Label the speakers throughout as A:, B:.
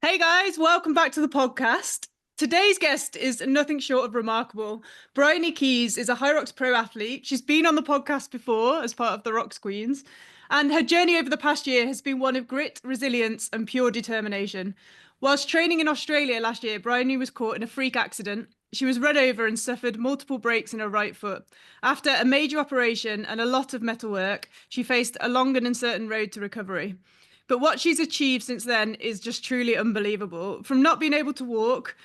A: Hey guys, welcome back to the podcast. Today's guest is nothing short of remarkable. Bryony Keys is a High Rocks pro athlete. She's been on the podcast before as part of the Rocks Queens, and her journey over the past year has been one of grit, resilience, and pure determination. Whilst training in Australia last year, Bryony was caught in a freak accident. She was run over and suffered multiple breaks in her right foot. After a major operation and a lot of metal work, she faced a long and uncertain road to recovery. But what she's achieved since then is just truly unbelievable. From not being able to walk,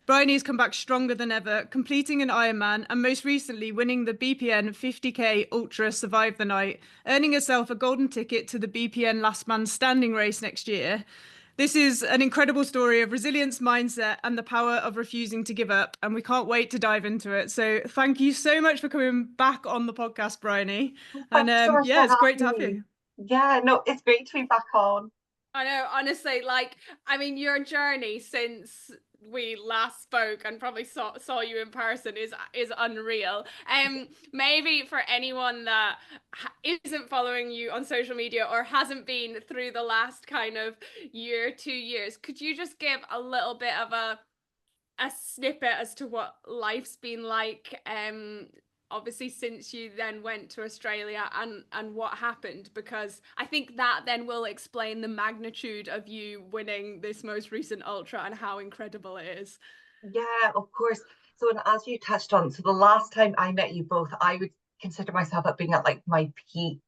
A: Bryony has come back stronger than ever, completing an Ironman and most recently winning the BPN 50k Ultra Survive the Night, earning herself a golden ticket to the BPN Last Man Standing race next year. This is an incredible story of resilience, mindset, and the power of refusing to give up. And we can't wait to dive into it. So thank you so much for coming back on the podcast, Bryony. And
B: Thank you so much
A: yeah,
B: for
A: it's great to
B: having
A: have
B: me.
A: you.
B: Yeah, no, it's great to be back on.
C: I know, honestly, your journey since we last spoke and probably saw you in person is unreal. Maybe for anyone that isn't following you on social media or hasn't been through the last kind of year, 2 years, could you just give a little bit of a snippet as to what life's been like, obviously since you then went to Australia, and what happened, because I think that then will explain the magnitude of you winning this most recent ultra and how incredible it is.
B: Yeah, of course. So, and as you touched on, so the last time I met you both, I would consider myself at being at like my peak,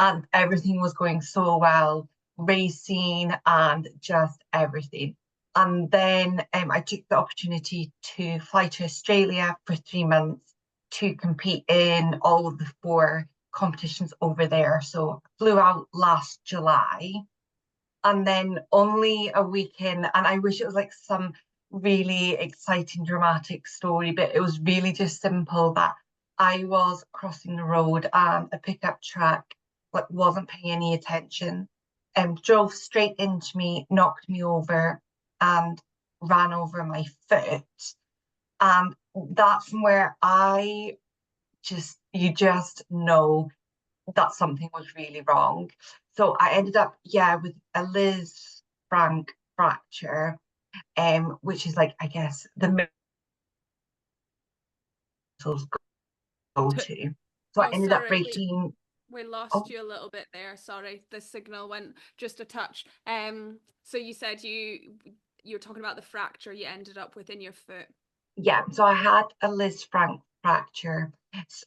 B: and everything was going so well, racing and just everything. And then I took the opportunity to fly to Australia for 3 months to compete in all of the four competitions over there. So, I flew out last July. And then only a week in, and I wish it was like some really exciting, dramatic story, but it was really just simple that I was crossing the road and a pickup truck like wasn't paying any attention and drove straight into me, knocked me over, and ran over my foot. And that's where I you just know that something was really wrong. So I ended up, yeah, with a Liz Frank fracture, which is like, I guess, the muscles go to. So I
C: Oh,
B: ended up
C: sorry, we
B: breaking.
C: we lost
B: Oh,
C: you a little bit there. Sorry, the signal went just a touch. So you said you're talking about the fracture you ended up with in your foot.
B: yeah. So I had a Liz Frank fracture.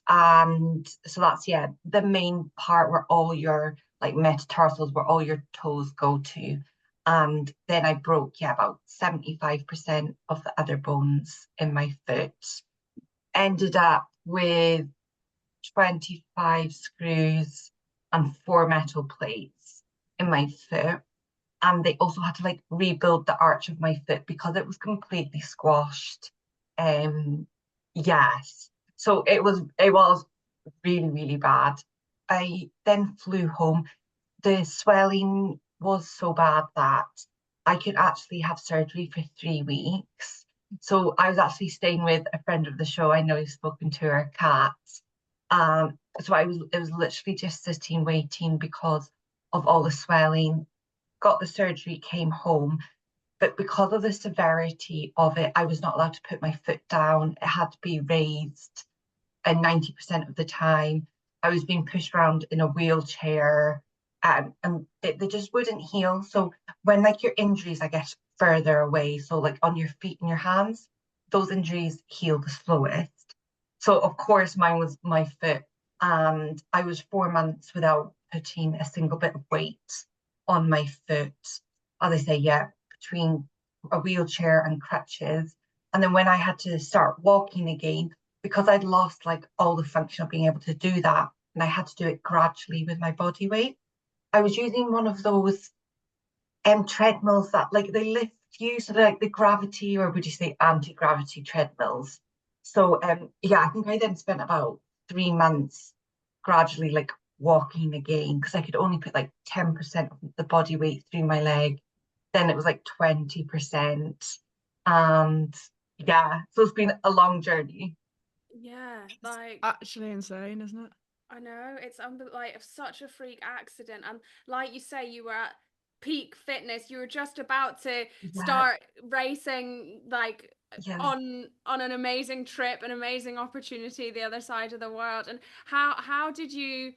B: And so that's, yeah, the main part where all your like metatarsals, where all your toes go to. And then I broke, yeah, about 75% of the other bones in my foot. Ended up with 25 screws and four metal plates in my foot. And they also had to like rebuild the arch of my foot because it was completely squashed. Um, yes. So it was really, really bad. I then flew home. The swelling was so bad that I could actually have surgery for 3 weeks. So I was actually staying with a friend of the show. I know you've spoken to her, Kat. So it was literally just sitting waiting because of all the swelling. Got the surgery, came home, but because of the severity of it, I was not allowed to put my foot down. It had to be raised, and 90% of the time, I was being pushed around in a wheelchair, and they just wouldn't heal. So when like your injuries, I guess, further away, so like on your feet and your hands, those injuries heal the slowest. So of course, mine was my foot, and I was 4 months without putting a single bit of weight on my foot. As I say, yeah, between a wheelchair and crutches. And then when I had to start walking again, because I'd lost like all the function of being able to do that, and I had to do it gradually with my body weight, I was using one of those treadmills that like they lift you, so they're like the gravity, or would you say anti-gravity treadmills. So yeah, I think I then spent about 3 months gradually like walking again because I could only put like 10% of the body weight through my leg. Then it was like 20%. And yeah, so it's been a long journey.
C: Yeah,
A: It's
C: like
A: actually insane, isn't it?
C: I know it's like such a freak accident, and like you say, you were at peak fitness. You were just about to
B: Yeah.
C: start racing, like
B: Yeah.
C: on an amazing trip, an amazing opportunity the other side of the world. And how did you,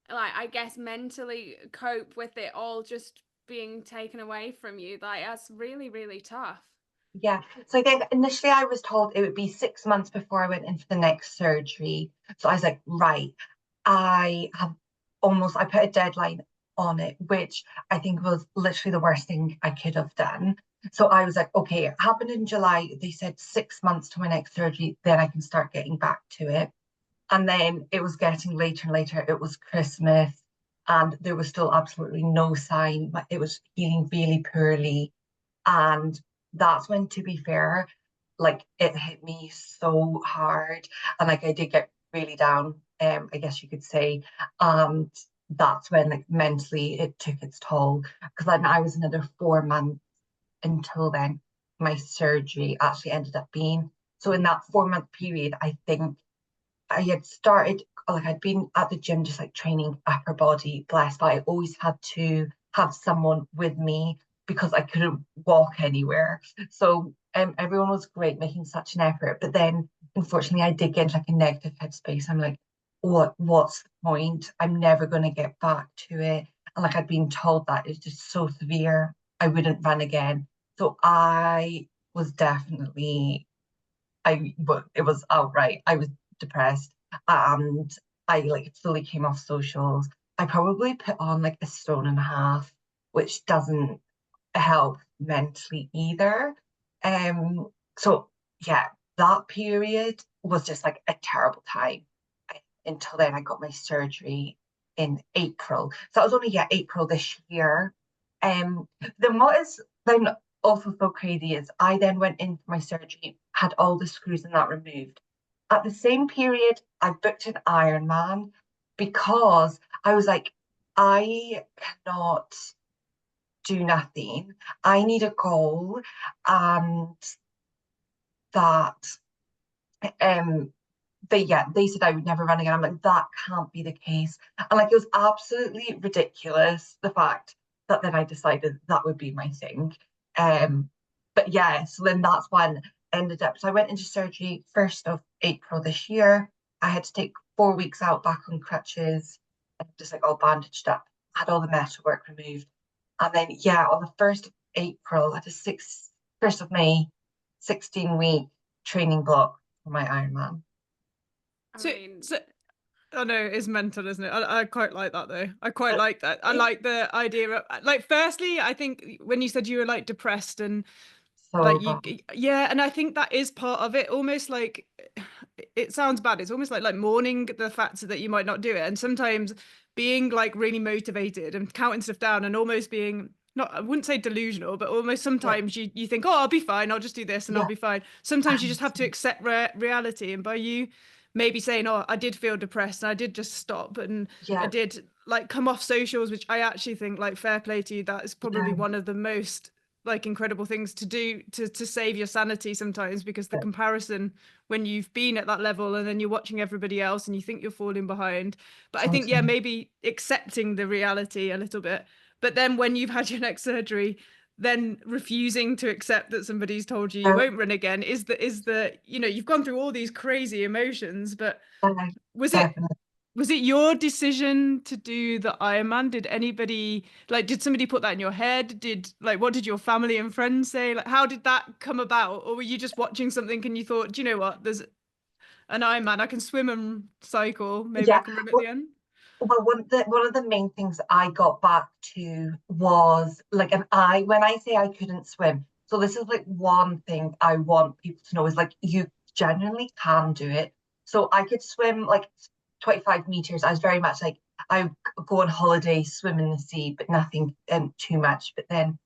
C: like, I guess, mentally cope with it all just being taken away from you? Like, that's really, really tough.
B: Yeah. So I think initially I was told it would be 6 months before I went in for the next surgery. So I was like, right, I put a deadline on it, which I think was literally the worst thing I could have done. So I was like, okay, it happened in July. They said 6 months to my next surgery, then I can start getting back to it. And then it was getting later and later. It was Christmas, and there was still absolutely no sign. It was healing really poorly. And that's when, to be fair, like it hit me so hard. And like I did get really down, I guess you could say. And that's when like mentally it took its toll. Because then I was another 4 months until then my surgery actually ended up being. So in that 4 month period, I think I had started, like I'd been at the gym just like training upper body, blessed, but I always had to have someone with me because I couldn't walk anywhere. So everyone was great, making such an effort. But then unfortunately I did get into like a negative headspace. I'm like, what's the point? I'm never gonna get back to it. And like I'd been told that it's just so severe, I wouldn't run again. So I was definitely it was outright. I was depressed, and I like fully came off socials. I probably put on like a stone and a half, which doesn't help mentally either. So yeah, that period was just like a terrible time. Until then I got my surgery in April. So that was only April this year. Then what is then also so crazy is I then went in for my surgery, had all the screws and that removed. At the same period, I booked an Ironman because I was like, I cannot do nothing. I need a goal, and that um they said I would never run again. I'm like, that can't be the case. And like it was absolutely ridiculous, the fact that then I decided that would be my thing. But yeah, so then that's when ended up. So I went into surgery 1st of April this year. I had to take 4 weeks out back on crutches, and just like all bandaged up, had all the metalwork removed. And then yeah, on the 1st of April, I had a 1st of May, 16-week training block for my Ironman.
A: So,
C: I mean,
A: so I know it's mental, isn't it? I quite like that though. I quite
B: Uh,
A: like that. I like the idea of like, firstly, I think when you said you were like depressed and
B: So
A: like
B: bad.
A: yeah, and I think that is part of it. Almost like it sounds bad. It's almost like mourning the fact that you might not do it, and sometimes being like really motivated and counting stuff down and almost being not, I wouldn't say delusional, but almost
B: Yeah,
A: sometimes you think, oh, I'll be fine. I'll just do this and I'll
B: yeah,
A: be fine. Sometimes you just have to
B: 100%.
A: accept reality, and by you maybe saying, oh, I did feel depressed and I did just stop and I
B: Yeah,
A: did like come off socials, which I actually think, like, fair play to you, that is probably
B: yeah,
A: one of the most like incredible things to do to save your sanity sometimes, because the
B: yeah,
A: comparison when you've been at that level and then you're watching everybody else and you think you're falling behind. But I think, yeah,
B: totally.
A: maybe accepting the reality a little bit, but then when you've had your next surgery, then refusing to accept that somebody's told you you
B: No,
A: won't run again is the, you know, you've gone through all these crazy emotions. But
B: yeah,
A: was it
B: definitely.
A: was it your decision to do the Ironman? Did anybody, like, did somebody put that in your head? What did your family and friends say? Like, how did that come about? Or were you just watching something and you thought, do you know what? There's an Ironman. I can swim and cycle. Maybe I
B: Yeah.
A: can run at the
B: Well,
A: end.
B: one of the main things I got back to was like when I say I couldn't swim, so this is like one thing I want people to know is like you genuinely can do it. So I could swim like 25 meters. I was very much like I go on holiday, swim in the sea, but nothing too much. But then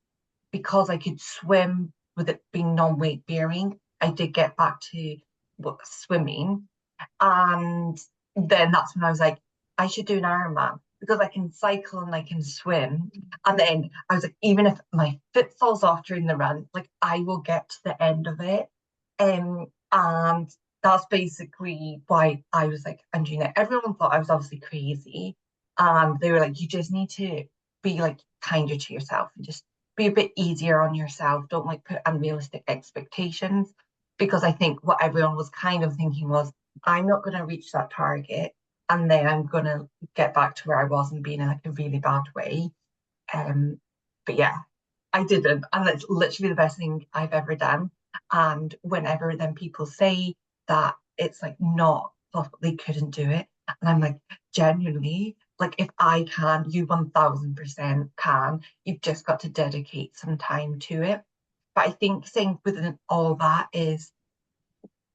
B: because I could swim with it being non-weight bearing, I did get back to swimming. And then that's when I was like, I should do an Ironman because I can cycle and I can swim. And then I was like, even if my foot falls off during the run, like I will get to the end of it. And that's basically why I was like, I'm doing it. Everyone thought I was obviously crazy. And they were like, you just need to be like kinder to yourself and just be a bit easier on yourself. Don't like put unrealistic expectations, because I think what everyone was kind of thinking was, I'm not going to reach that target and then I'm going to get back to where I was and be in like a really bad way. But yeah, I didn't, and it's literally the best thing I've ever done. And whenever then people say that it's like not possible, they couldn't do it, and I'm like, genuinely, like if I can, you 1000% can. You've just got to dedicate some time to it. But I think saying within all that is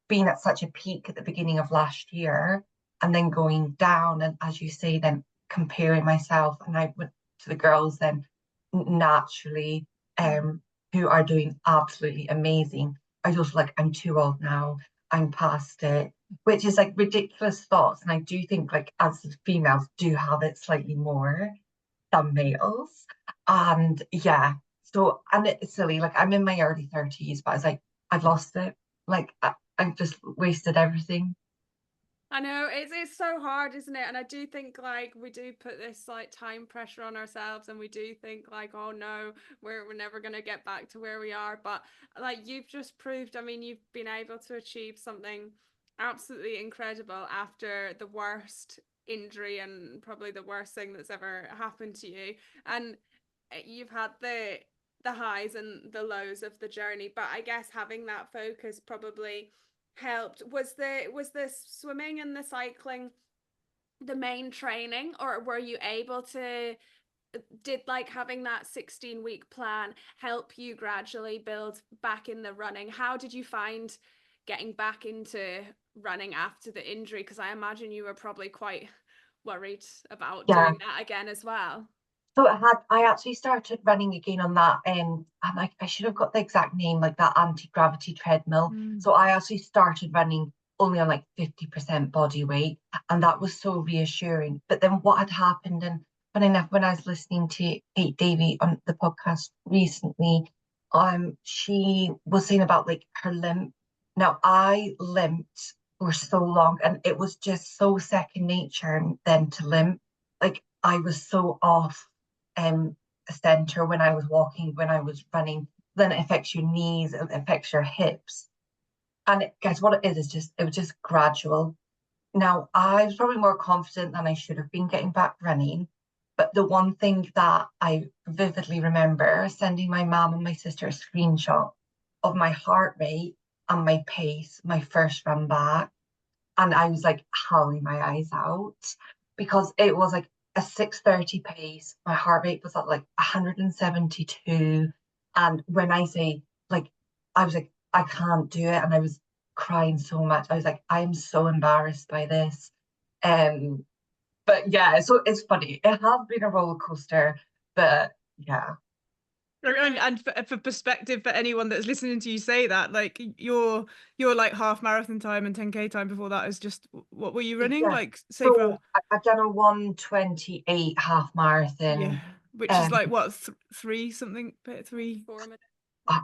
B: being at such a peak at the beginning of last year and then going down, and as you say, then comparing myself, and I went to the girls then naturally who are doing absolutely amazing. I just like, I'm too old now, I'm past it, which is like ridiculous thoughts. And I do think like as females do have it slightly more than males. And yeah, so, and it's silly, like I'm in my early 30s, but I was like, I've lost it. Like I've just wasted everything.
C: I know it's so hard, isn't it? And I do think like we do put this like time pressure on ourselves, and we do think like, oh no, we're never gonna get back to where we are. But like you've just proved, I mean, you've been able to achieve something absolutely incredible after the worst injury and probably the worst thing that's ever happened to you. And you've had the highs and the lows of the journey, but I guess having that focus probably helped. Was the swimming and the cycling the main training, or were you able to, did like having that 16-week plan help you gradually build back in the running? How did you find getting back into running after the injury? Because I imagine you were probably quite worried about
B: Yeah.
C: doing that again as well.
B: So I actually started running again on that, and I should have got the exact name, like that anti-gravity treadmill. So I actually started running only on like 50% body weight, and that was so reassuring. But then what had happened, and funny enough, when I was listening to Kate Davey on the podcast recently, she was saying about like her limp. Now I limped for so long, and it was just so second nature then to limp. Like I was so off center when I was walking, when I was running. Then it affects your knees, it affects your hips. And guess what it is just, it was just gradual. Now I was probably more confident than I should have been getting back running. But the one thing that I vividly remember sending my mom and my sister a screenshot of my heart rate and my pace, my first run back. And I was like howling my eyes out, because it was like a 6:30 pace. My heart rate was at like 172. And when I say like, I was like, I can't do it. And I was crying so much. I was like, I'm so embarrassed by this. But yeah, so it's funny. It has been a roller coaster, but yeah.
A: And for perspective, for anyone that's listening to you say that, like your like half marathon time and 10K time before that is just, what were you running?
B: Yeah.
A: Like say
B: So
A: for
B: I've done a 1:28 half marathon.
A: yeah, which is like what, three something,
C: 4 minutes.
B: Do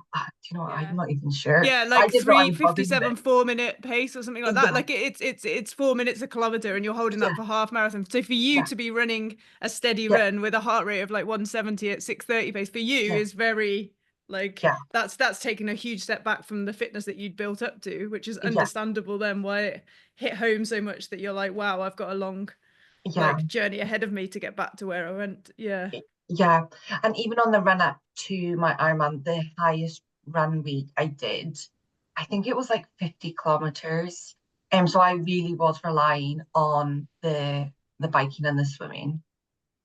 B: you know what?
C: Yeah.
B: I'm not even sure.
A: yeah,
B: I
A: like
B: did what I was buzzing
A: 3:57
B: with.
A: 4-minute pace or something like that.
B: Yeah,
A: Like it's 4 minutes a kilometer, and you're holding that
B: yeah,
A: for half marathon. So for you
B: yeah,
A: to be running a steady
B: yeah,
A: run with a heart rate of like 170 at 6:30 pace for you
B: yeah,
A: is very like,
B: yeah,
A: that's taken a huge step back from the fitness that you'd built up to, which is
B: yeah,
A: understandable then why it hit home so much that you're like, wow, I've got a long
B: yeah,
A: like journey ahead of me to get back to where I went. Yeah.
B: yeah. And even on the run up to my Ironman, the highest run week I did, I think it was like 50 kilometers. So I really was relying on the biking and the swimming.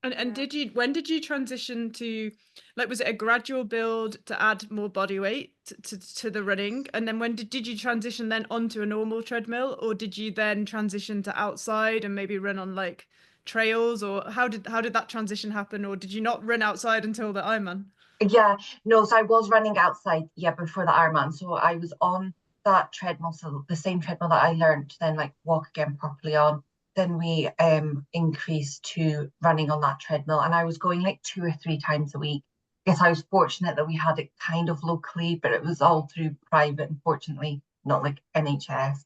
A: And
C: Yeah.
A: when did you transition to, like, was it a gradual build to add more body weight to the running? And then when did you transition then onto a normal treadmill, or did you then transition to outside and maybe run on like trails, or how did that transition happen? Or did you not run outside until the Ironman?
B: Yeah, no, so I was running outside, yeah, before the Ironman. So I was on that treadmill, so the same treadmill that I learned to then like walk again properly on. Then we increased to running on that treadmill, and I was going like 2 or 3 times a week. Guess I was fortunate that we had it kind of locally, but it was all through private, unfortunately, not like NHS.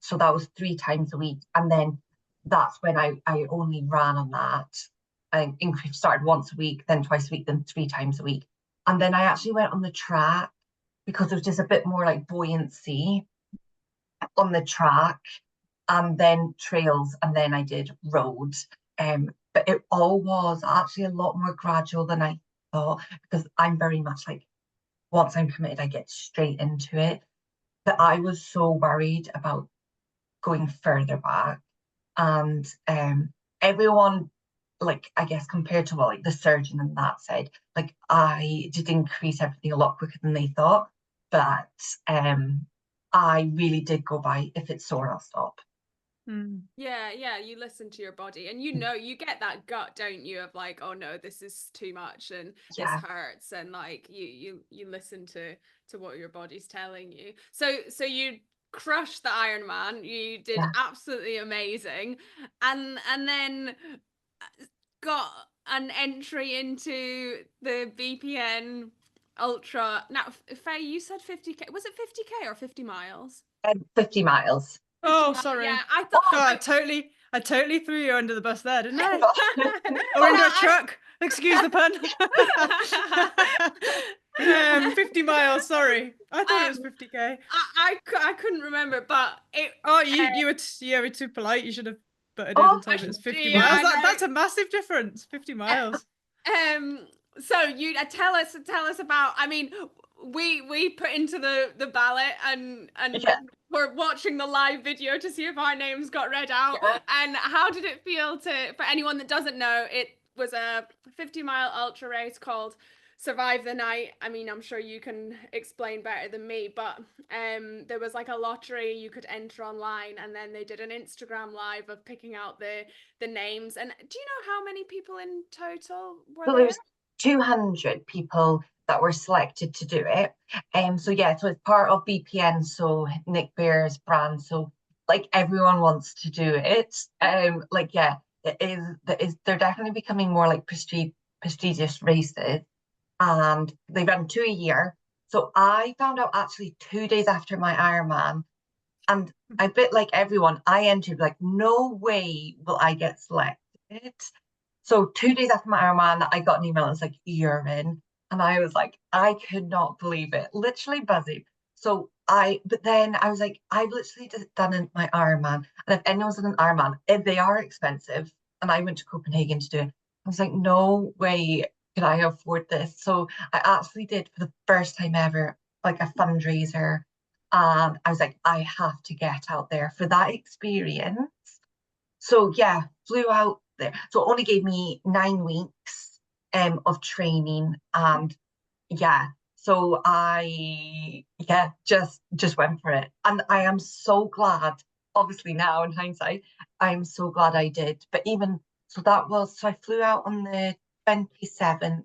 B: So that was 3 times a week. And then that's when I only ran on that. I started once a week, then twice a week, then 3 times a week. And then I actually went on the track because there was just a bit more like buoyancy on the track, and then trails, and then I did road. But it all was actually a lot more gradual than I thought, because I'm very much like, once I'm committed, I get straight into it. But I was so worried about going further back. And everyone, like, I guess compared to what like the surgeon and that said, like I did increase everything a lot quicker than they thought. But I really did go by, if it's sore, I'll stop.
C: Yeah, you listen to your body, and you get that gut, don't you, of like, oh no, this is too much and this hurts, and like you listen to what your body's telling you. So you crushed the Ironman, you did absolutely amazing, and then got an entry into the BPN Ultra. Now, Faye, you said 50k. Was it 50k or 50 miles?
B: 50 miles.
A: Oh, sorry.
C: Yeah, I thought.
A: Oh, I totally threw you under the bus there, didn't I? Or into a truck. Excuse the pun. 50 miles. Sorry, I thought it was 50k.
C: I couldn't remember, but it.
A: Oh, you were too polite. You should have butted in and told me it was 50 miles. That's a massive difference. 50 miles.
C: So you tell us about. I mean, we put into the ballot, and we're watching the live video to see if our names got read out. And how did it feel for anyone that doesn't know? It was a 50-mile ultra race called Survive the Night. I mean, I'm sure you can explain better than me, but there was like a lottery you could enter online, and then they did an Instagram live of picking out the names. And do you know how many people in total were there?
B: There was 200 people that were selected to do it. So it's part of BPN, so Nick Bear's brand. So like everyone wants to do it. They're definitely becoming more like prestigious races. And they run 2 a year. So I found out actually 2 days after my Ironman, and a bit like everyone, I entered like, no way will I get selected. So 2 days after my Ironman, I got an email and it's like, you're in. And I was like, I could not believe it, literally buzzing. But then I was like, I've literally just done my Ironman. And if anyone's done an Ironman, they are expensive. And I went to Copenhagen to do it. I was like, no way could I afford this. So I actually did, for the first time ever, like a fundraiser. I was like, I have to get out there for that experience. So flew out there. So it only gave me 9 weeks of training, and so I just went for it. And I am so glad, obviously now in hindsight, I'm so glad I did. But even so, I flew out on the 27th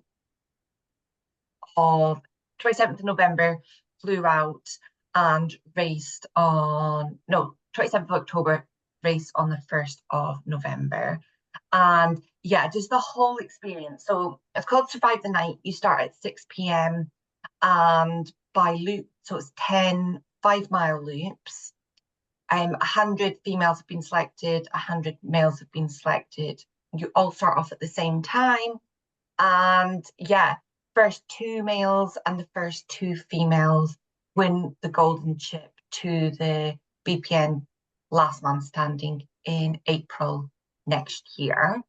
B: of November, flew out and raced on 27th of October, race on the 1st of November. And just the whole experience. So it's called Survive the Night. You start at 6 p.m. and by loop, so it's 10 5-mile loops. 100 females have been selected, 100 males have been selected. You all start off at the same time. And first 2 males and the first 2 females win the golden chip to the BPN Last Man Standing in April next year.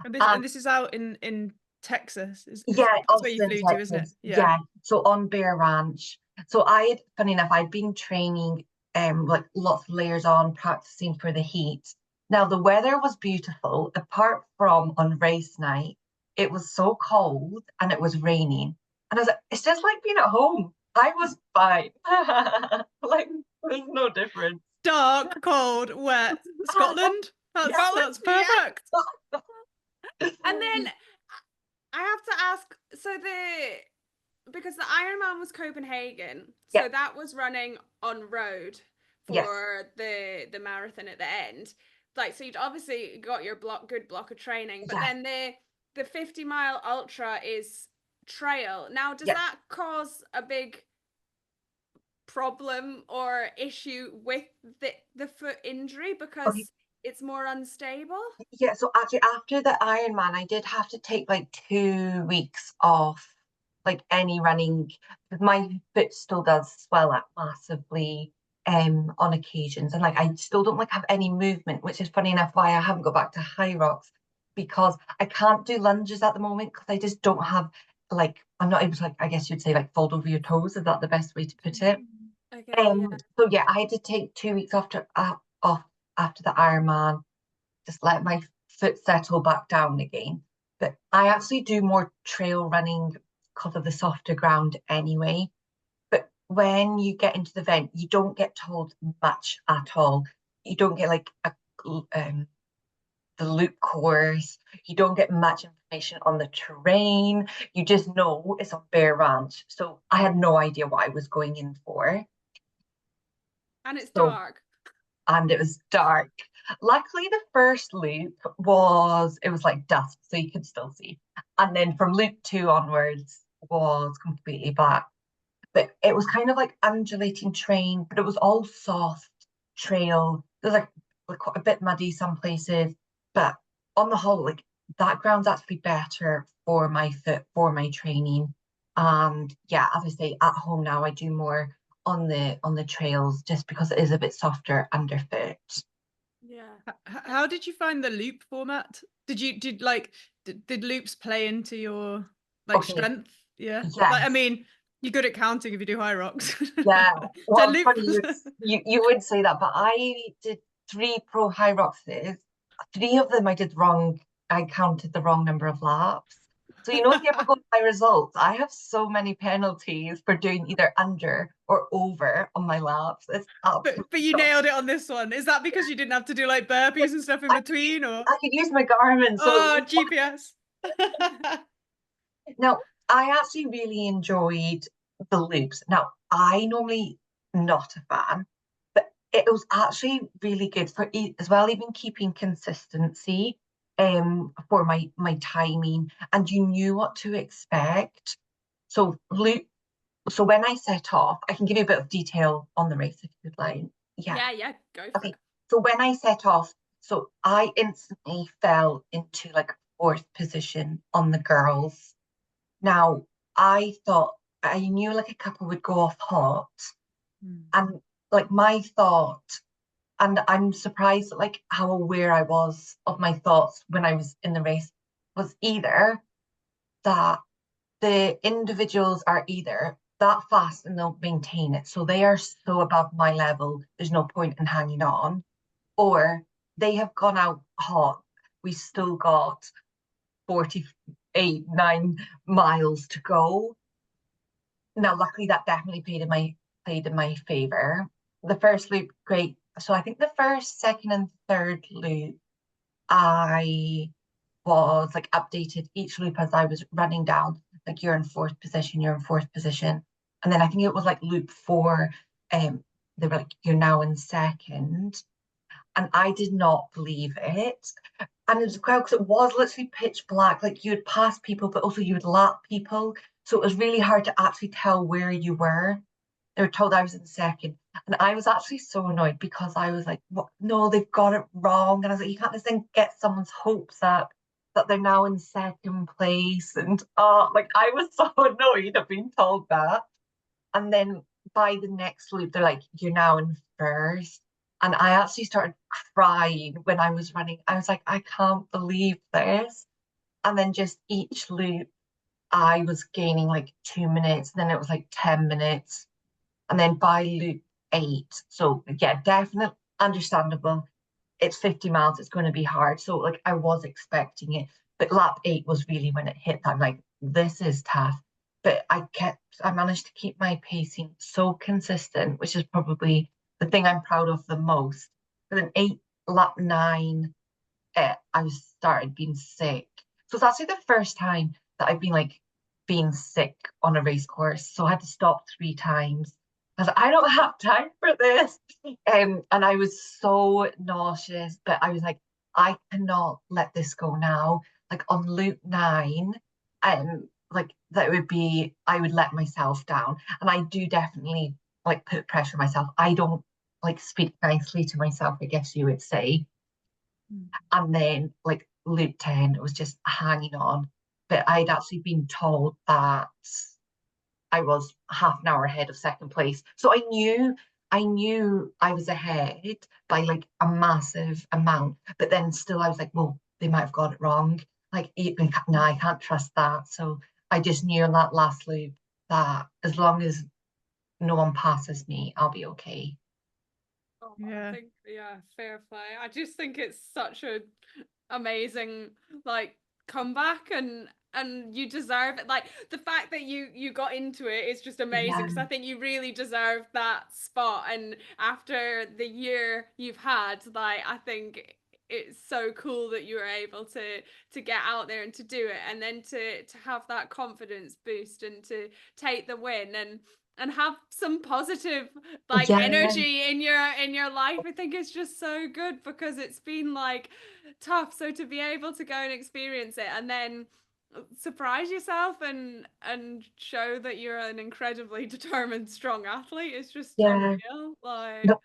A: And this is out in Texas. That's where you flew to, isn't it?
B: Yeah. So on Bear Ranch. So funny enough, I'd been training like lots of layers on, practicing for the heat. Now the weather was beautiful, apart from on race night, it was so cold and it was raining. And I was like, it's just like being at home. I was fine. Like, there's no difference.
A: Dark, cold, wet. Scotland? That's perfect.
C: And then I have to ask, because the Ironman was Copenhagen, so that was running on road for the marathon at the end. Like, so you'd obviously got your good block of training, but then the 50-mile ultra is trail. Now, does that cause a big problem or issue with the foot injury? Because it's more unstable?
B: Yeah, so actually after the Ironman, I did have to take like 2 weeks off, like any running, because my foot still does swell up massively on occasions. And like I still don't like have any movement, which is funny enough why I haven't got back to high rocks, because I can't do lunges at the moment because I just don't have like I'm not able to like I guess you'd say like fold over your toes. Is that the best way to put it?
C: Okay, yeah.
B: So yeah, I had to take 2 weeks off after the Ironman, just let my foot settle back down again. But I actually do more trail running because of the softer ground anyway. But when you get into the event, you don't get told much at all. You don't get like the loop course. You don't get much information on the terrain. You just know it's on Bear Ranch. So I had no idea what I was going in for.
C: And it's
B: So
C: dark.
B: and it was dark. Luckily, the first loop it was like dusk, so you could still see. And then from loop 2 onwards was completely black. But it was kind of like undulating terrain, but it was all soft trail. It was like quite a bit muddy some places, but on the whole, like that ground's actually better for my foot, for my training. And yeah, as I say, at home now I do more on the trails just because it is a bit softer underfoot.
C: Yeah.
A: How did you find the loop format? Did loops play into your like
B: Okay,
A: strength? Yeah. Like I
B: yes.
A: mean, you're good at counting if you do high rocks.
B: Yeah,
A: So
B: well, it's
A: loop.
B: funny you would say that, but I did 3 pro high roxes. 3 of them I did wrong. I counted the wrong number of laps. So if you ever go to my results, I have so many penalties for doing either under or over on my laps. It's absolutely
A: But you
B: shocking.
A: nailed it on this one. Is that because you didn't have to do like burpees and stuff in between, or
B: I could use my Garmin, so it
A: oh
B: was
A: GPS?
B: Now, I actually really enjoyed the loops. Now, I normally not a fan, but it was actually really good for as well, even keeping consistency for my timing, and you knew what to expect. So loop. So when I set off, I can give you a bit of detail on the race if you'd like. Yeah.
C: Yeah, go for
B: Okay.
C: it.
B: So when I set off, so I instantly fell into like 4th position on the girls. Now, I thought I knew like a couple would go off hot, and like my thought, and I'm surprised at like how aware I was of my thoughts when I was in the race, was either that the individuals are either that fast and they'll maintain it, so they are so above my level, there's no point in hanging on, or they have gone out hot. We still got 48, 9 miles to go. Now, luckily, that definitely played in my favor. The first loop, great. So I think the first, second, and third loop, I was like updated each loop as I was running down. Like you're in 4th position, you're in 4th position, and then I think it was like loop 4. They were like you're now in 2nd, and I did not believe it. And it was quite because it was literally pitch black. Like you'd pass people, but also you would lap people. So it was really hard to actually tell where you were. They were told I was in 2nd. And I was actually so annoyed because I was like, what? No, they've got it wrong. And I was like, you can't just then get someone's hopes up that they're now in 2nd place. And like I was so annoyed of being told that. And then by the next loop, they're like, you're now in 1st. And I actually started crying when I was running. I was like, I can't believe this. And then just each loop, I was gaining like 2 minutes. Then it was like 10 minutes. And then by loop 8, so yeah, definitely understandable. It's 50 miles, it's going to be hard. So like I was expecting it. But lap 8 was really when it hit that. I'm like, this is tough. But I managed to keep my pacing so consistent, which is probably the thing I'm proud of the most. But then lap 9, I started being sick. So it's actually the first time that I've been like being sick on a race course. So I had to stop 3 times. I was like, I don't have time for this. And I was so nauseous, but I was like, I cannot let this go now. Like on loop 9, like that would be, I would let myself down. And I do definitely like put pressure on myself. I don't like speak nicely to myself, I guess you would say. And then like loop 10 was just hanging on. But I'd actually been told that I was half an hour ahead of second place. So I knew I was ahead by like a massive amount. But then still I was like, well, they might have got it wrong. Like, no, I can't trust that. So I just knew on that last loop that as long as no one passes me, I'll be okay.
C: Oh,
A: Yeah.
C: I think, yeah, fair play. I just think it's such a amazing like comeback, and you deserve it. Like the fact that you got into it is just amazing,
B: Yeah,
C: because I think you really deserve that spot. And after the year you've had, like, I think it's so cool that you were able to get out there and to do it, and then to have that confidence boost and to take the win and have some positive like
B: yeah,
C: energy in your life. I think it's just so good, because it's been like tough. So to be able to go and experience it and then surprise yourself and show that you're an incredibly determined, strong athlete is just
B: yeah.
C: unreal. Like,
B: No,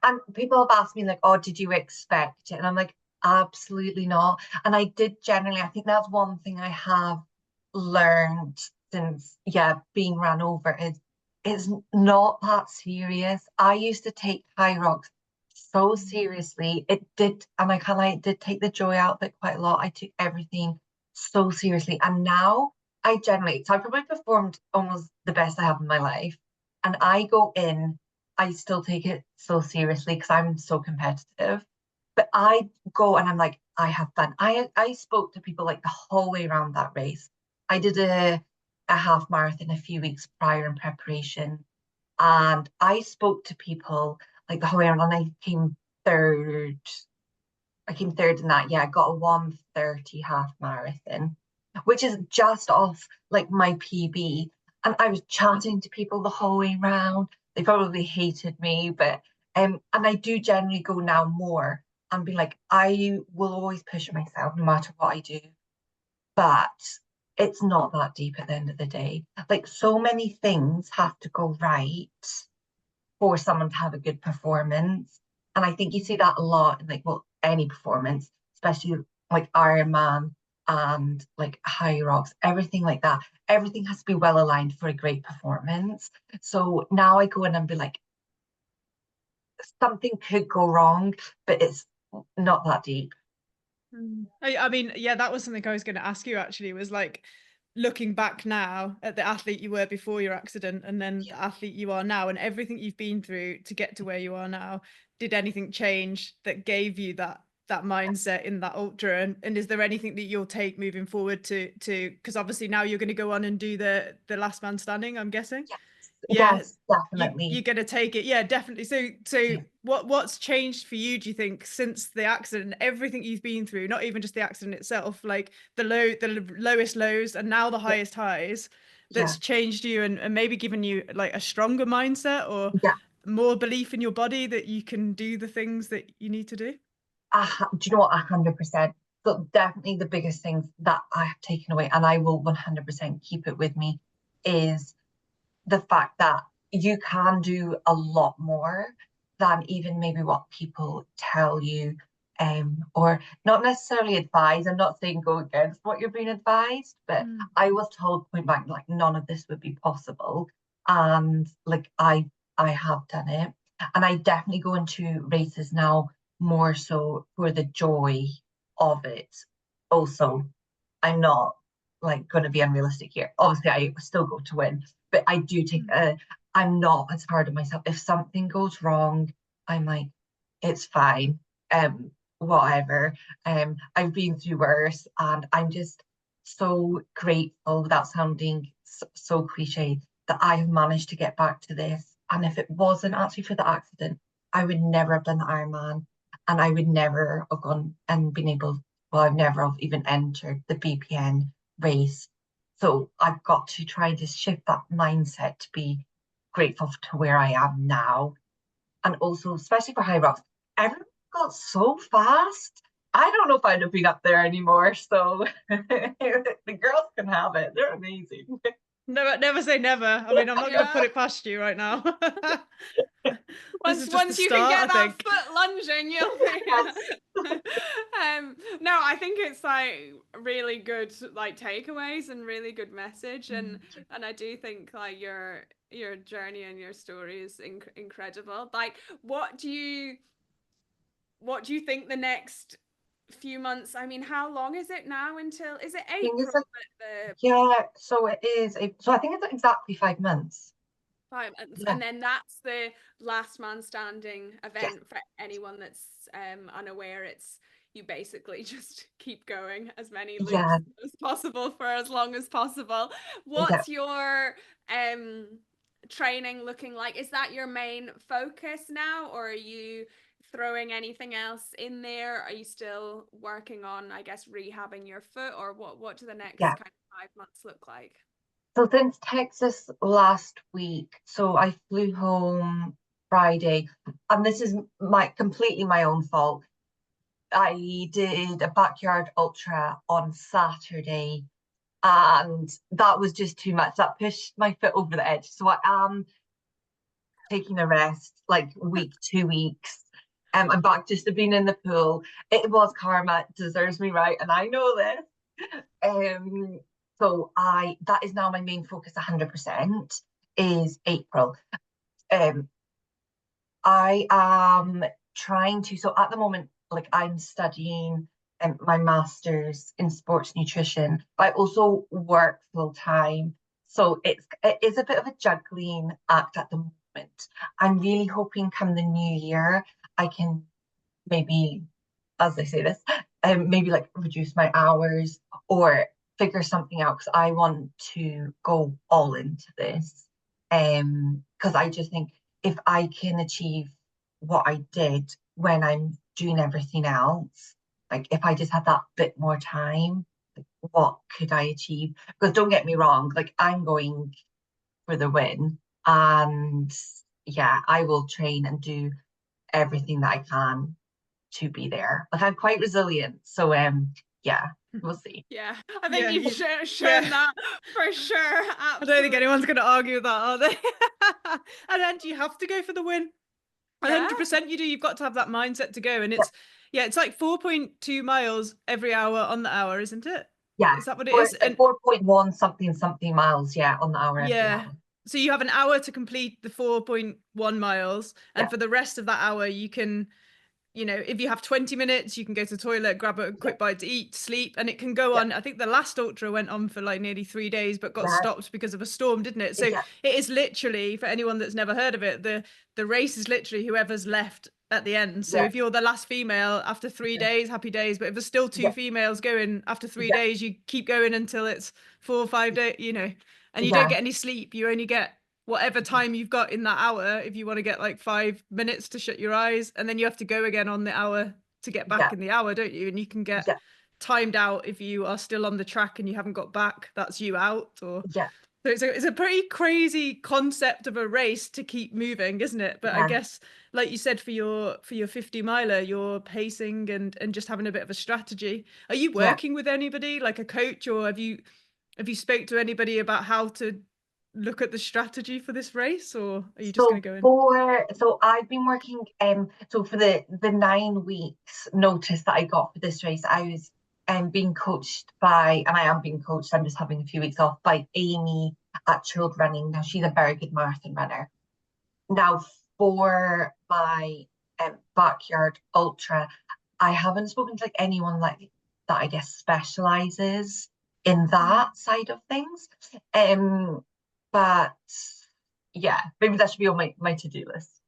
B: and people have asked me like, "Oh, did you expect it?" And I'm like, "Absolutely not." And I did generally. I think that's one thing I have learned since, yeah, being ran over is it's not that serious. I used to take high rocks so seriously. It did, and I kind of like did take the joy out of it quite a lot. I took everything so seriously, and now I generally, so I probably performed almost the best I have in my life, and I go in. I still take it so seriously because I'm so competitive. But I go and I'm like, I have fun. I spoke to people like the whole way around that race. I did a half marathon a few weeks prior in preparation, and I spoke to people like the whole way around, and I came third. I came third in that. Yeah, I got a 1:30 half marathon, which is just off like my PB. And I was chatting to people the whole way round. They probably hated me, but and I do generally go now more and be like, I will always push myself no matter what I do. But it's not that deep at the end of the day. Like so many things have to go right for someone to have a good performance. And I think you see that a lot in like, well, any performance, especially like Ironman and like high rocks, everything like that. Everything has to be well aligned for a great performance. So now I go in and be like, something could go wrong, but it's not that deep.
A: I mean, yeah, that was something I was going to ask you actually, was like looking back now at the athlete you were before your accident and then
B: Yeah.
A: the athlete you are now and everything you've been through to get to where you are now. Did anything change that gave you that mindset in that ultra? And is there anything that you'll take moving forward to because obviously now you're going to go on and do the last man standing, I'm guessing?
B: Yes,
A: Yeah,
B: yes, definitely.
A: you're gonna take it. Yeah, definitely. So what's changed for you, do you think, since the accident, everything you've been through, not even just the accident itself, like the lowest lows and now the
B: Yeah,
A: highest highs,
B: yeah,
A: that's changed you and maybe given you like a stronger mindset or
B: yeah.
A: more belief in your body that you can do the things that you need to do?
B: Do you know what? 100%. So definitely the biggest things that I have taken away, and I will 100% keep it with me, is the fact that you can do a lot more than even maybe what people tell you, or not necessarily advise. I'm not saying go against what you're being advised, but I was told point blank like none of this would be possible, and like I have done it, and I definitely go into races now more so for the joy of it. Also, I'm not like going to be unrealistic here. Obviously, I still go to win, but I do take I'm not as hard on myself. If something goes wrong, I'm like, it's fine. Whatever. I've been through worse, and I'm just so grateful without sounding so cliche that I have managed to get back to this. And if it wasn't actually for the accident, I would never have done the Ironman, and I would never have gone and been able. Well, I've never have even entered the BPN race. So I've got to try to shift that mindset to be grateful to where I am now. And also, especially for high rocks, everyone got so fast. I don't know if I'd have been up there anymore. So the girls can have it. They're amazing.
A: Never say never. I mean, I'm not going to put
C: yeah.
A: it past you right now. This is just
C: Once
A: the
C: you can
A: start,
C: get
A: I
C: that
A: think.
C: foot lunging, you'll be. No, I think it's like really good like takeaways and really good message, and I do think like your journey and your story is incredible. Like, what do you think the next few months? I mean, how long is it now until, is it
B: Thing is,
C: April that the
B: yeah, so it is. So I think it's exactly 5 months.
C: 5 months,
B: Yeah.
C: and then that's the Last Man Standing event.
B: Yes.
C: For anyone that's unaware, it's you basically just keep going as many loops
B: Yeah.
C: as possible for as long as possible.
B: Yeah.
C: What's your training looking like? Is that your main focus now, or are you throwing anything else in there? Are you still working on, I guess, rehabbing your foot, or what do the next
B: Yeah.
C: kind of 5 months look like?
B: So since Texas last week, so I flew home Friday, and this is completely my own fault. I did a backyard ultra on Saturday, and that was just too much. That pushed my foot over the edge. So I am taking a rest, like week, 2 weeks. I'm back just to being in the pool. It was karma, it deserves me right, and I know this. So that is now my main focus 100% is April. I am trying to, so at the moment, like I'm studying my master's in sports nutrition, but I also work full time. So it is a bit of a juggling act at the moment. I'm really hoping come the new year, I can maybe, as I say this, maybe like reduce my hours or figure something out, because I want to go all into this. Because I just think if I can achieve what I did when I'm doing everything else, like if I just had that bit more time, what could I achieve? Because don't get me wrong, like I'm going for the win, and yeah, I will train and do everything that I can to be there. Like I'm quite resilient. So yeah, we'll see.
C: Yeah, I think
A: Yeah,
C: you've shown
A: yeah.
C: that for sure.
A: I don't think
C: Absolutely.
A: anyone's going to argue with that, are they? And then do you have to go for the win?
C: Yeah.
A: 100% you do. You've got to have that mindset to go. And
B: Yeah,
A: it's like 4.2 miles every hour on the hour, isn't it?
B: yeah.
A: Is that what it
B: Or
A: is?
B: it's like
A: And
B: 4.1 something miles, yeah, on the hour every
A: yeah.
B: hour.
A: So you have an hour to complete the 4.1 miles. And
B: Yeah,
A: for the rest of that hour, you can, if you have 20 minutes, you can go to the toilet, grab a
B: yeah,
A: quick bite to eat, sleep, and it can go
B: yeah,
A: on. I think the last ultra went on for like nearly 3 days, but got
B: yeah,
A: stopped because of a storm, didn't it? So
B: yeah,
A: it is literally, for anyone that's never heard of it, the race is literally whoever's left at the end. So
B: yeah,
A: if you're the last female after 3 days, happy days. But if there's still two
B: yeah,
A: females going after three
B: yeah,
A: days, you keep going until it's 4 or 5 days, and you don't
B: yeah,
A: get any sleep. You only get whatever time you've got in that hour. If you want to get like 5 minutes to shut your eyes, and then you have to go again on the hour to get back
B: yeah,
A: in the hour, don't you? And you can get
B: yeah,
A: timed out if you are still on the track and you haven't got back. That's you out. Or
B: yeah,
A: so it's a pretty crazy concept of a race to keep moving, isn't it? But I
B: yeah,
A: guess, like you said, for your 50 miler, you're pacing and just having a bit of a strategy. Are you
B: yeah.
A: working with anybody, like a coach, or have you spoke to anybody about how to look at the strategy for this race, or are you just going
B: So
A: to go in?
B: I've been working so for the 9 weeks notice that I got for this race, I was being coached by, and I am being coached, I'm just having a few weeks off, by Amy at Chilled Running. Now she's a very good marathon runner. Now for my backyard ultra, I haven't spoken to like anyone like that I guess specializes in that side of things. But yeah, maybe that should be on my to-do list.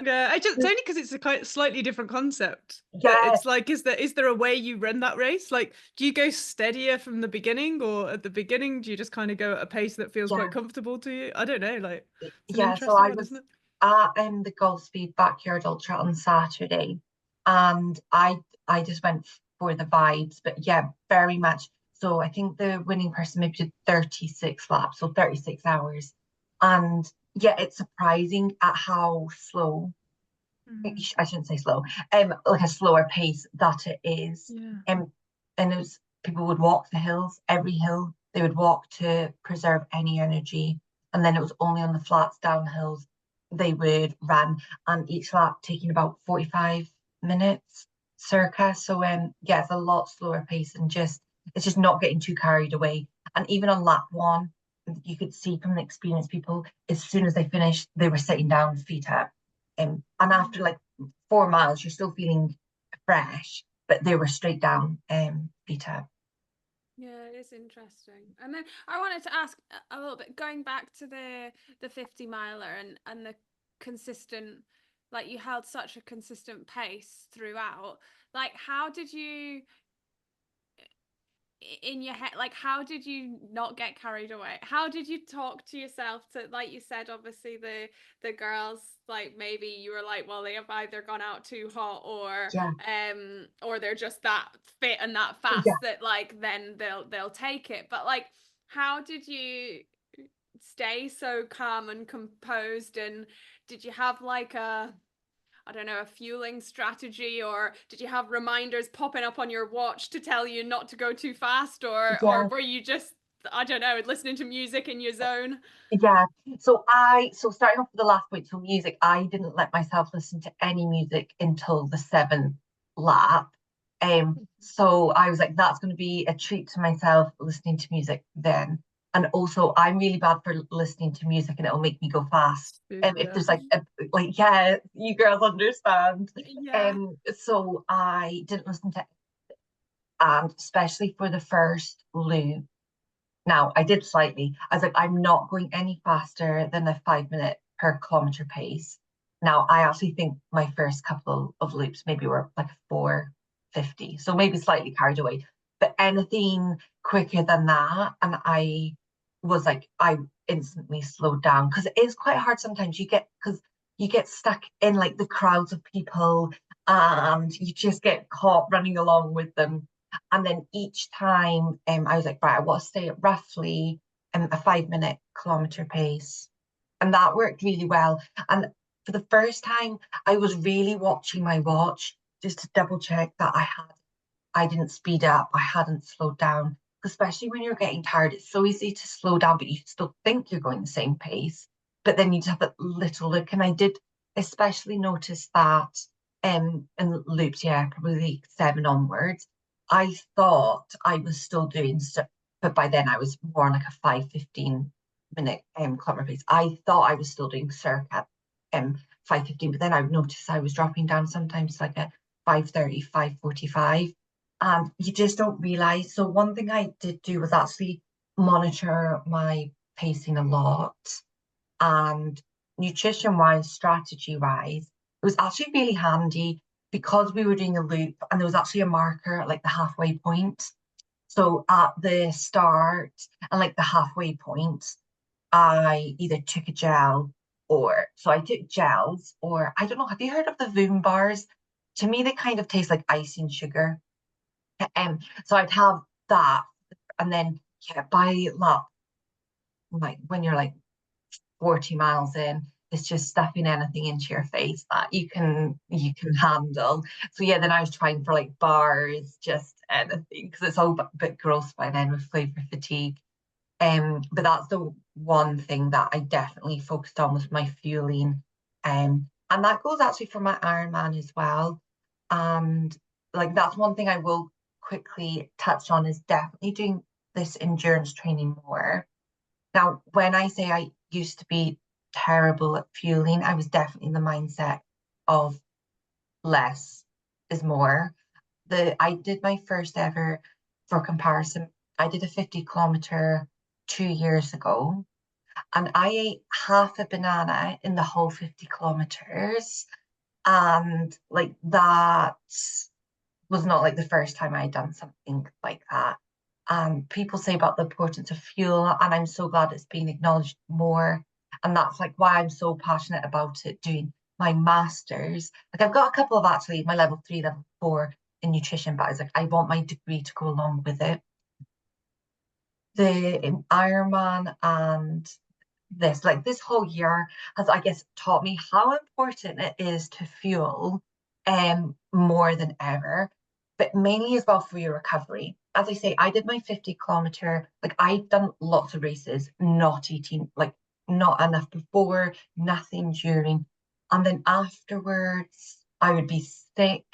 A: Yeah, it's only because it's a quite slightly different concept. But
B: Yeah,
A: it's like, is there a way you run that race? Like, do you go steadier from the beginning, or at the beginning do you just kind of go at a pace that feels
B: yeah,
A: quite comfortable to you? I don't know. Like, it's an
B: yeah. So
A: interesting
B: I
A: one,
B: was
A: isn't it?
B: at the Golf Speed Backyard Ultra on Saturday, and I just went for the vibes. But yeah, very much. So I think the winning person maybe did 36 laps, so 36 hours. And yeah, it's surprising at how slow, I shouldn't say slow, like a slower pace that it is.
A: Yeah.
B: And it was, people would walk the hills, every hill they would walk to preserve any energy. And then it was only on the flats down hills they would run, and each lap taking about 45 minutes circa. So yeah, it's a lot slower pace, and it's just not getting too carried away. And even on lap one, you could see from the experienced people, as soon as they finished, they were sitting down, feet up. And after like 4 miles, you're still feeling fresh, but they were straight down, feet up.
C: Yeah, it is interesting. And then I wanted to ask a little bit, going back to the 50 miler and the consistent, like you held such a consistent pace throughout. Like, how did you, in your head, like how did you not get carried away? How did you talk to yourself to, like you said, obviously the girls, like maybe you were like, well, they have either gone out too hot or they're just that fit and that fast that like then they'll take it. But like, how did you stay so calm and composed, and did you have like I don't know, a fueling strategy, or did you have reminders popping up on your watch to tell you not to go too fast, or were you just, I don't know, listening to music in your zone?
B: Yeah. So starting off with the last point, so music, I didn't let myself listen to any music until the 7th lap. So I was like, that's going to be a treat to myself, listening to music then. And also, I'm really bad for listening to music, and it'll make me go fast. If there's like yeah, you girls understand.
C: Yeah.
B: So I didn't listen to, and especially for the first loop. Now, I did slightly. I was like, I'm not going any faster than a 5 minute per kilometer pace. Now, I actually think my first couple of loops maybe were like 4:50, so maybe slightly carried away. But anything quicker than that, and I was like, I instantly slowed down, because it is quite hard sometimes. Because you get stuck in like the crowds of people, and you just get caught running along with them. And then each time, I was like, right, I want to stay at roughly a 5 minute kilometer pace. And that worked really well. And for the first time, I was really watching my watch just to double check that I didn't speed up, I hadn't slowed down. Especially when you're getting tired, it's so easy to slow down, but you still think you're going the same pace. But then you just have that little look. And I did especially notice that in loops, yeah, probably 7 onwards. I thought I was still doing stuff, but by then I was more on like a 5:15 minute kilometer pace. I thought I was still doing circa 5:15, but then I noticed I was dropping down sometimes like a 5:30, 5:45, and you just don't realize. So one thing I did do was actually monitor my pacing a lot, and nutrition wise, strategy wise, it was actually really handy, because we were doing a loop and there was actually a marker at like the halfway point. So at the start and like the halfway point, I either took a gel, or so I took gels, or I don't know, have you heard of the Voom bars? To me, they kind of taste like icing sugar. So I'd have that, and then yeah, by lap, like when you're like 40 miles in, it's just stuffing anything into your face that you can handle. So yeah, then I was trying for like bars, just anything, because it's all a bit gross by then with flavor fatigue. But that's the one thing that I definitely focused on, was my fueling. And that goes actually for my Ironman as well. And like that's one thing I will quickly touch on, is definitely doing this endurance training more. Now, when I say I used to be terrible at fueling, I was definitely in the mindset of less is more. I did my first ever, for comparison, I did a 50 kilometer 2 years ago, and I ate half a banana in the whole 50 kilometers. And like that was not like the first time I had done something like that. People say about the importance of fuel, and I'm so glad it's being acknowledged more. And that's like why I'm so passionate about it, doing my masters. Like I've got a couple of actually my level 3, level 4 in nutrition, but I was like, I want my degree to go along with it. The Ironman and this whole year has, I guess, taught me how important it is to fuel more than ever, but mainly as well for your recovery. As I say, I did my 50 kilometer, like I'd done lots of races not eating, like not enough before, nothing during. And then afterwards, I would be sick.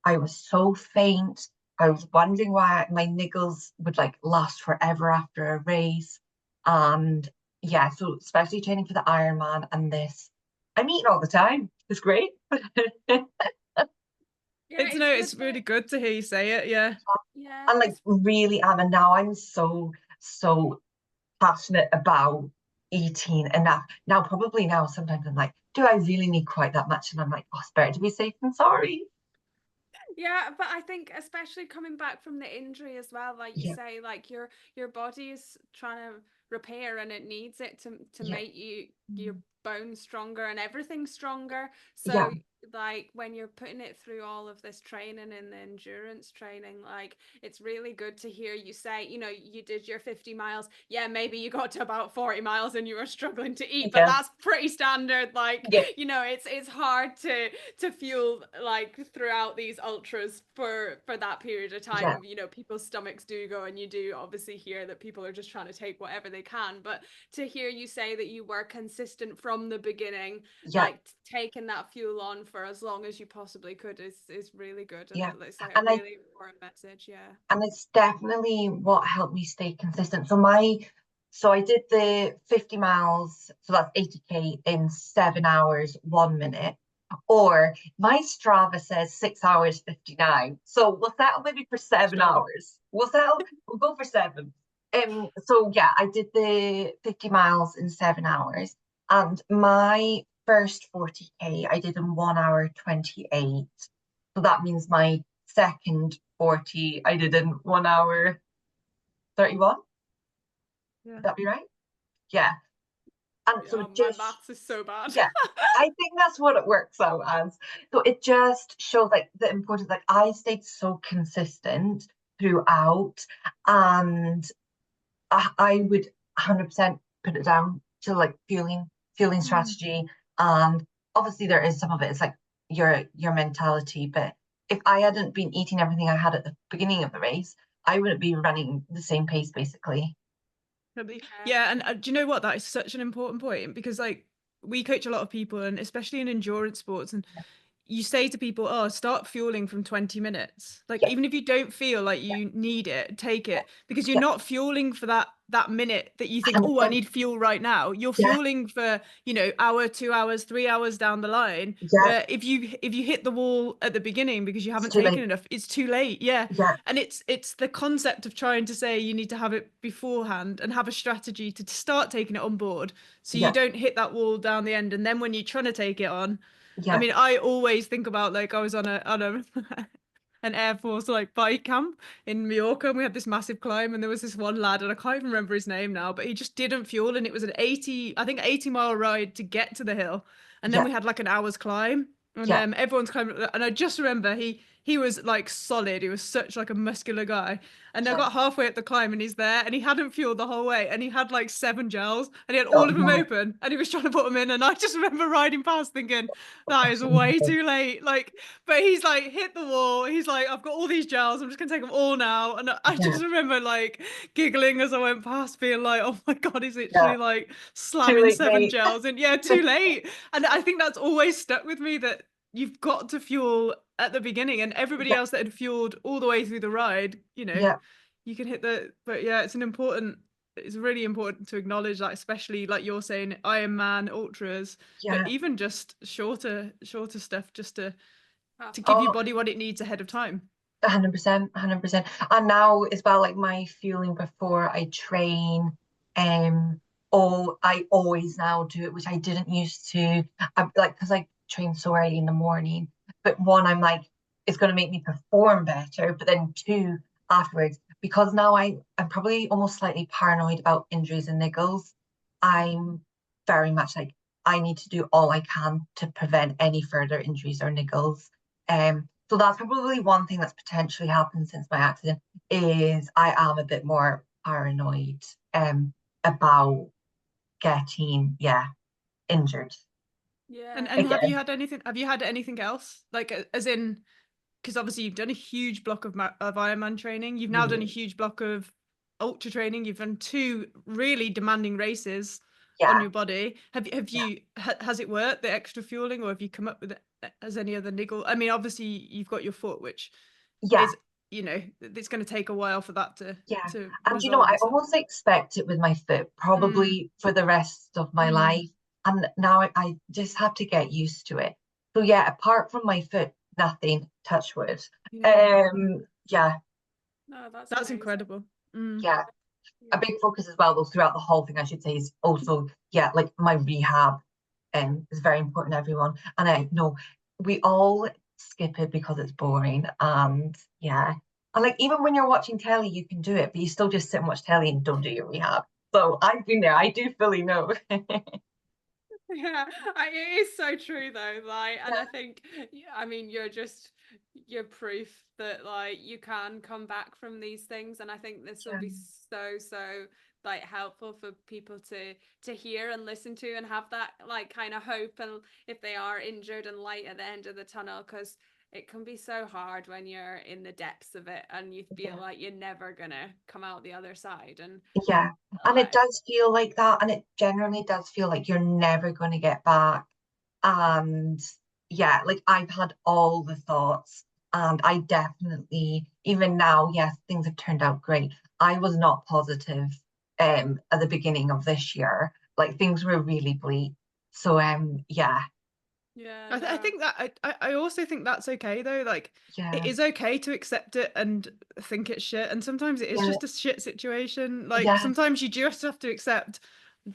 B: I was so faint. I was wondering why my niggles would like last forever after a race. And yeah, so especially training for the Ironman and this, I'm eating all the time. It's great.
C: Yeah,
A: It's
C: it's
A: no,
C: good
A: it's really
C: that,
A: good to hear you say it. Yeah.
C: yeah,
B: And like
C: it's
B: really am. And now I'm so passionate about eating enough. Now, probably now, sometimes I'm like, do I really need quite that much? And I'm like, oh, it's better to be safe than sorry.
C: yeah, but I think especially coming back from the injury as well, like you
B: Yeah,
C: say, like your body is trying to repair and it needs it to
B: yeah,
C: make your bones stronger and everything stronger.
B: yeah,
C: So like when you're putting it through all of this training and the endurance training, like it's really good to hear you say, you know, you did your 50 miles. Yeah, maybe you got to about 40 miles and you were struggling to eat, but
B: yeah,
C: that's pretty standard. Like,
B: yeah,
C: you know, it's hard to fuel like throughout these ultras for that period of
B: yeah,
C: time. You know, people's stomachs do go, and you do obviously hear that people are just trying to take whatever they can. But to hear you say that you were consistent from the beginning,
B: yeah,
C: like taking that fuel on for as long as you possibly could is really good, and
B: yeah.
C: it's like a
B: And I
C: really important message. Yeah.
B: and it's definitely what helped me stay consistent. So I did the 50 miles, so that's 80K in 7 hours, 1 minute. Or my Strava says 6 hours 59. So we'll settle maybe for seven
A: Sure.
B: hours. We'll go for seven. So yeah, I did the 50 miles in 7 hours. And my first 40K I did in 1 hour 28. So that means my second 40 I did in 1 hour 31.
A: Yeah.
B: Would that be right? Yeah. And so
C: Oh,
B: it
C: my
B: just,
C: maths is so bad.
B: yeah, I think that's what it works out as. So it just shows like the importance, like I stayed so consistent throughout, and I would 100% put it down to like fueling
A: Mm.
B: strategy. And obviously there is some of it, it's like your mentality. But if I hadn't been eating everything I had at the beginning of the race, I wouldn't be running the same pace basically.
C: Yeah.
A: Yeah, and do you know what? That is such an important point because like we coach a lot of people and especially in endurance sports and you say to people, oh, start fueling from 20 minutes. Like
B: Yeah,
A: even if you don't feel like
B: yeah,
A: you need it, take it because you're
B: yeah,
A: not fueling for that minute that you think, oh, I
B: 100%.
A: need fuel right now. You're
B: Yeah,
A: fueling for, hour, 2 hours, 3 hours down the line.
B: yeah,
A: Where if you hit the wall at the beginning because you
B: it's
A: haven't
B: too
A: taken
B: late.
A: enough, it's too late. Yeah.
B: Yeah,
A: And it's the concept of trying to say you need to have it beforehand and have a strategy to start taking it on board so you
B: yeah,
A: don't hit that wall down the end. And then when you're trying to take it on, I
B: yeah,
A: mean, I always think about like I was on a an Air Force like bike camp in Mallorca and we had this massive climb and there was this one lad and I can't even remember his name now, but he just didn't fuel and it was an 80-mile ride to get to the hill. And then
B: yeah,
A: we had like an hour's climb and
B: yeah,
A: everyone's climbing and I just remember he was like solid. He was such like a muscular guy. And I
B: yeah.
A: got halfway up the climb and he's there and he hadn't fueled the whole way and he had like 7 gels and he had
B: Oh
A: all of them
B: no.
A: open and he was trying to put them in and I just remember riding past thinking that is way too late. Like, but he's like hit the wall. He's like, I've got all these gels. I'm just gonna take them all now. And I
B: Yeah,
A: just remember like giggling as I went past, being like, oh my God, he's
B: yeah.
A: literally like
B: Too
A: slamming
B: late,
A: seven
B: mate.
A: gels. And yeah, too late. And I think that's always stuck with me that you've got to fuel at the beginning and everybody
B: Yeah,
A: else that had fueled all the way through the ride,
B: yeah,
A: you can hit but yeah, it's really important to acknowledge that, especially like you're saying, Ironman ultras, but
B: yeah.
A: even just shorter stuff just
C: Oh,
A: to give your
B: Oh,
A: body what it needs ahead of time.
B: 100%, 100%. And now as well, like my fueling before I train, um, I always now do it, which I didn't used to. I like because I train so early in the morning. But one, I'm like, it's gonna make me perform better. But then two, afterwards, because now I'm probably almost slightly paranoid about injuries and niggles. I'm very much like I need to do all I can to prevent any further injuries or niggles. So that's probably one thing that's potentially happened since my accident is I am a bit more paranoid about getting injured
A: And
B: again.
A: have you had anything else like as in because obviously you've done a huge block of Ironman training, you've now done a
B: Mhm.
A: huge block of ultra training, you've done two really demanding races on your body. Have you has it worked, the extra fueling, or have you come up with it as any other niggle? I mean, obviously you've got your foot, which is, you know, it's going to take a while for that to
B: and you know,
A: resolve
B: I
A: itself.
B: almost expect it with my foot probably for the rest of my life, and now I just have to get used to it. So yeah, apart from my foot, nothing, touch wood.
C: No,
A: That's incredible.
B: Yeah, a big focus as well, though, throughout the whole thing, I should say, is also, like my rehab is very important, everyone. And I know we all skip it because it's boring. And like even when you're watching telly, you can do it, but you still just sit and watch telly and don't do your rehab. So I've been there. I do fully know.
C: Yeah, it is so true though. Like, and I think, I mean, you're proof that like you can come back from these things, and I think this will be so like helpful for people to hear and listen to, and have that like kind of hope, and if they are injured, and light at the end of the tunnel, because it can be so hard when you're in the depths of it and you feel like you're never gonna come out the other side. And
B: and it does feel like that, and it generally does feel like you're never going to get back. And like I've had all the thoughts, and I definitely, even now, yes, things have turned out great. I was not positive at the beginning of this year. Like things were really bleak. So
A: I think that I also think that's okay though. Like it is okay to accept it and think it's shit, and sometimes it is just a shit situation. Like sometimes you just have to accept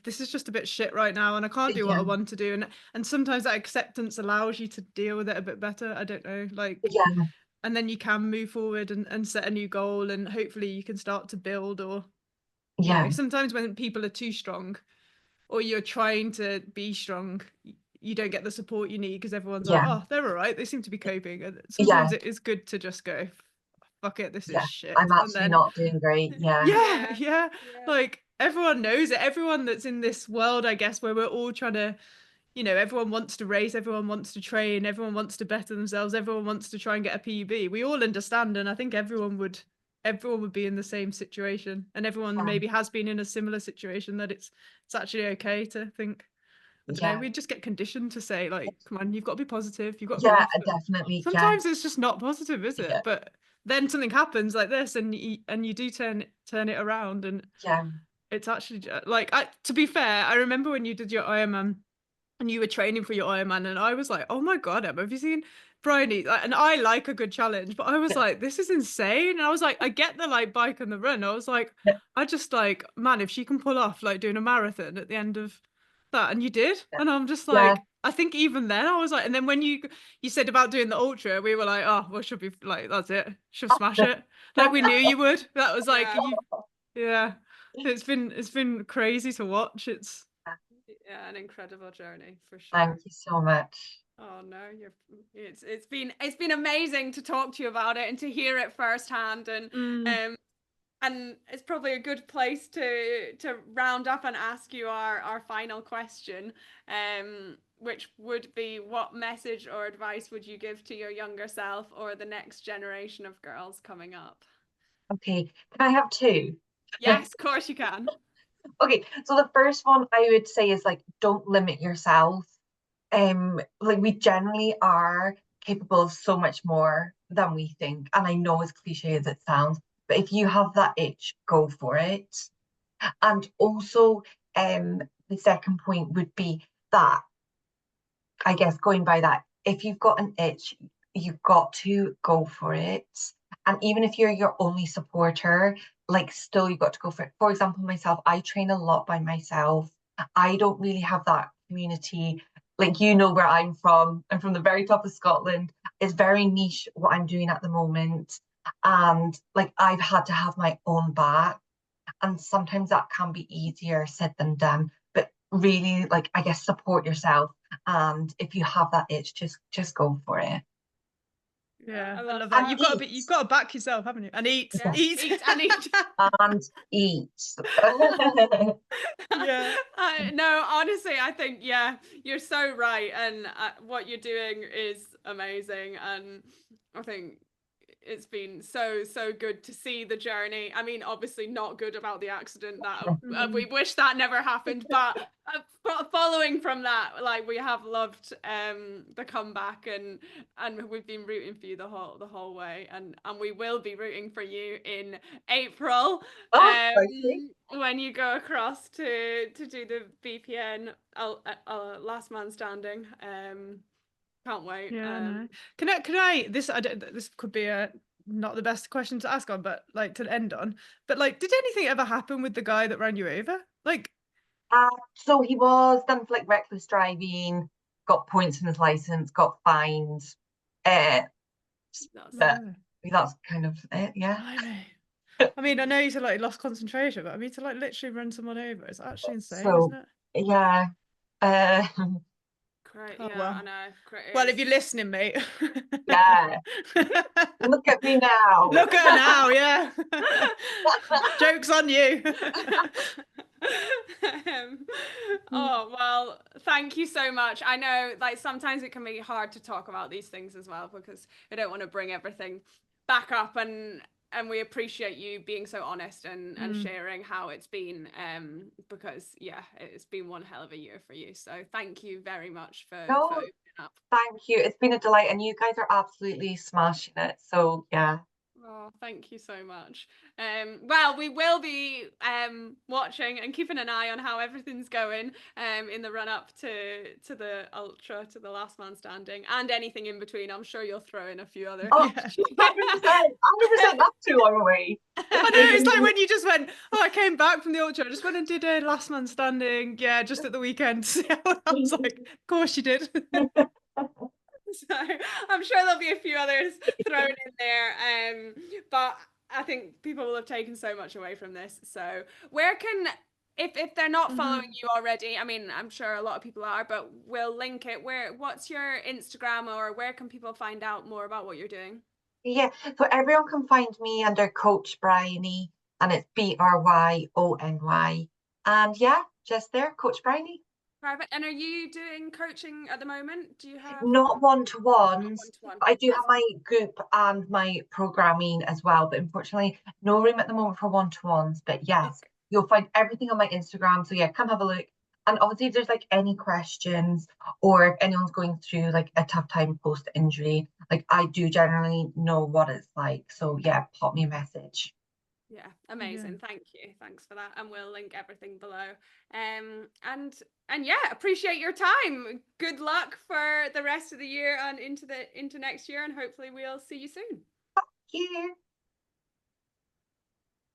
A: this is just a bit shit right now, and I can't do what I want to do, and sometimes that acceptance allows you to deal with it a bit better. I don't know, like and then you can move forward and set a new goal, and hopefully you can start to build. Or you know, sometimes when people are too strong or you're trying to be strong, you don't get the support you need because everyone's like, oh, they're all right, they seem to be coping. And sometimes it is good to just go, fuck it, this is shit.
B: I'm actually not doing great.
A: Like everyone knows it. Everyone that's in this world, I guess, where we're all trying to, you know, everyone wants to race, everyone wants to train, everyone wants to better themselves, everyone wants to try and get a PB. We all understand, and I think everyone would be in the same situation, and everyone maybe has been in a similar situation, that it's actually okay to think, I don't know, we just get conditioned to say like, come on, you've got to be positive, you've got to believe.
B: Definitely.
A: Sometimes it's just not positive, is it? But then something happens like this, and you do turn it around, and it's actually like, to be fair, I remember when you did your Ironman and you were training for your Ironman, and I was like, oh my god, Emma, have you seen Bryony? And I like a good challenge, but I was like, this is insane. And I was like, I get the like bike and the run. I was like, I just like, man, if she can pull off like doing a marathon at the end of that, and you did, and I'm just like, I think even then I was like, and then when you said about doing the ultra, we were like, oh, well, she'll be like, that's it, she'll smash it. Like we knew you would. That was like, it's been crazy to watch. It's
C: an incredible journey for sure.
B: Thank you so much.
C: Oh no, it's been amazing to talk to you about it and to hear it firsthand, and it's probably a good place to round up and ask you our final question, which would be, what message or advice would you give to your younger self or the next generation of girls coming up?
B: Okay, can I have two?
C: Yes, of course you can.
B: Okay, so the first one I would say is like, don't limit yourself. Like we generally are capable of so much more than we think. And I know as cliche as it sounds, but if you have that itch, go for it. And also, the second point would be that, I guess going by that, if you've got an itch, you've got to go for it. And even if you're your only supporter, like still you've got to go for it. For example, myself, I train a lot by myself. I don't really have that community. Like, you know where I'm from the very top of Scotland. It's very niche what I'm doing at the moment. And like I've had to have my own back. And sometimes that can be easier said than done. But really, like, I guess support yourself. And if you have that itch, just go for it.
A: Yeah, I love that. You've got to back yourself, haven't you? And eat and eat.
B: And eat.
C: No, honestly, I think you're so right, and what you're doing is amazing, and I think it's been so good to see the journey. I mean, obviously not good about the accident, that we wish that never happened, but following from that, like, we have loved the comeback, and we've been rooting for you the whole way, and we will be rooting for you in April,
B: Oh, thank you.
C: when you go across to do the BPN Last Man Standing. Can't wait.
A: Yeah, no. Can I this this could be a not the best question to ask on, but like to end on. But like, did anything ever happen with the guy that ran you over? Like,
B: So he was done for like reckless driving, got points in his license, got fined. But that's kind of it, yeah.
A: I mean, I know you said like lost concentration, but I mean to like literally run someone over, it's actually insane,
B: So
A: isn't it?
B: yeah.
C: Great.
A: Oh,
C: Yeah,
A: well.
C: I know.
A: Well, if you're listening, mate.
B: Yeah. Look at me now.
A: Look at her now, yeah. Joke's on you.
C: Oh, well, thank you so much. I know, like, sometimes it can be hard to talk about these things as well, because I don't want to bring everything back up, and we appreciate you being so honest and sharing how it's been, because yeah, it's been one hell of a year for you. So thank you very much for opening up.
B: Thank you. It's been a delight, and you guys are absolutely smashing it. So yeah.
C: Oh, thank you so much. Well, we will be watching and keeping an eye on how everything's going in the run up to the Ultra, to the Last Man Standing, and anything in between. I'm sure you'll throw in a few other.
B: Oh, 100%, 100%. That's too long away.
A: I know, it's like when you just went, oh, I came back from the Ultra, I just went and did a Last Man Standing, yeah, just at the weekend. I was like, of course you did.
C: So I'm sure there'll be a few others thrown in there, but I think people will have taken so much away from this. So where can, if they're not following you already, I mean, I'm sure a lot of people are, but we'll link it. What's your Instagram, or where can people find out more about what you're doing?
B: Yeah, so everyone can find me under Coach Bryony, and it's Bryony. And yeah, just there, Coach Bryony.
C: Private. And are you doing coaching at the moment? Do you have
B: Not one-to-ones.
C: one-to-one?
B: I do have my group and my programming as well, but unfortunately, no room at the moment for one-to-ones. But yes, you'll find everything on my Instagram. So yeah, come have a look. And obviously, if there's like any questions, or if anyone's going through like a tough time post-injury, like I do generally know what it's like. So yeah, pop me a message.
C: Yeah, amazing. Thank you. Thanks for that. And we'll link everything below. And yeah, appreciate your time. Good luck for the rest of the year and into next year, and hopefully we'll see you soon.
B: Thank you.